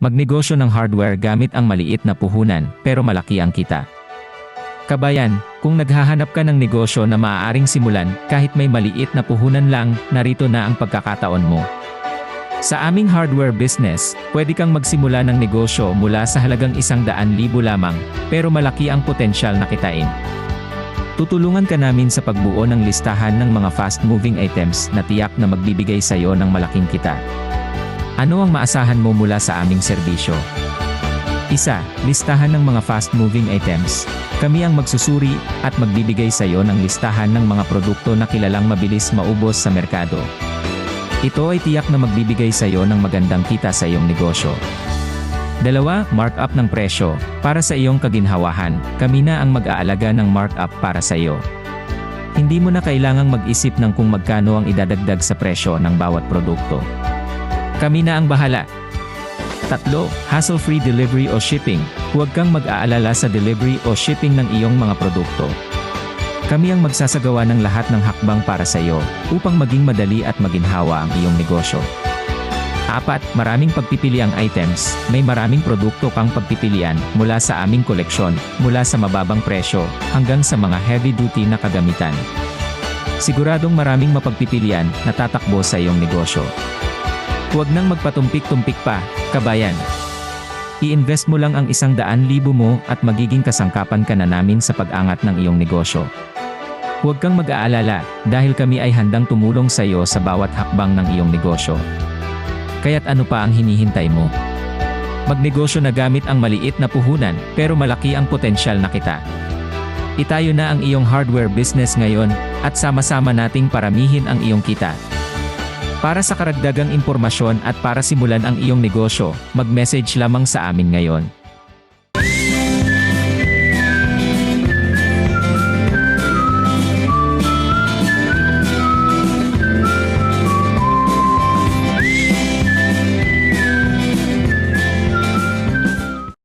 Magnegosyo ng hardware gamit ang maliit na puhunan, pero malaki ang kita. Kabayan, kung naghahanap ka ng negosyo na maaaring simulan, kahit may maliit na puhunan lang, narito na ang pagkakataon mo. Sa aming hardware business, pwede kang magsimula ng negosyo mula sa halagang 100,000 lamang, pero malaki ang potensyal na kitain. Tutulungan ka namin sa pagbuo ng listahan ng mga fast-moving items na tiyak na magbibigay sa iyo ng malaking kita. Ano ang maasahan mo mula sa aming serbisyo? 1. Listahan ng mga fast-moving items. Kami ang magsusuri at magbibigay sa iyo ng listahan ng mga produkto na kilalang mabilis maubos sa merkado. Ito ay tiyak na magbibigay sa iyo ng magandang kita sa iyong negosyo. 2. Markup ng presyo. Para sa iyong kaginhawahan, kami na ang mag-aalaga ng markup para sa iyo. Hindi mo na kailangang mag-isip ng kung magkano ang idadagdag sa presyo ng bawat produkto. Kami na ang bahala. 3. Hassle-free delivery o shipping. Huwag kang mag-aalala sa delivery o shipping ng iyong mga produkto. Kami ang magsasagawa ng lahat ng hakbang para sa iyo, upang maging madali at maginhawa ang iyong negosyo. 4. Maraming pagpipiliang items. May maraming produkto kang pagpipilian, mula sa aming koleksyon, mula sa mababang presyo, hanggang sa mga heavy-duty na kagamitan. Siguradong maraming mapagpipilian na tatakbo sa iyong negosyo. Huwag nang magpatumpik-tumpik pa, kabayan. I-invest mo lang ang 100,000 mo at magiging kasangkapan ka na namin sa pag-angat ng iyong negosyo. Huwag kang mag-aalala, dahil kami ay handang tumulong sa iyo sa bawat hakbang ng iyong negosyo. Kaya't ano pa ang hinihintay mo? Magnegosyo na gamit ang maliit na puhunan, pero malaki ang potensyal na kita. Itayo na ang iyong hardware business ngayon, at sama-sama nating paramihin ang iyong kita. Para sa karagdagang impormasyon at para simulan ang iyong negosyo, mag-message lamang sa amin ngayon.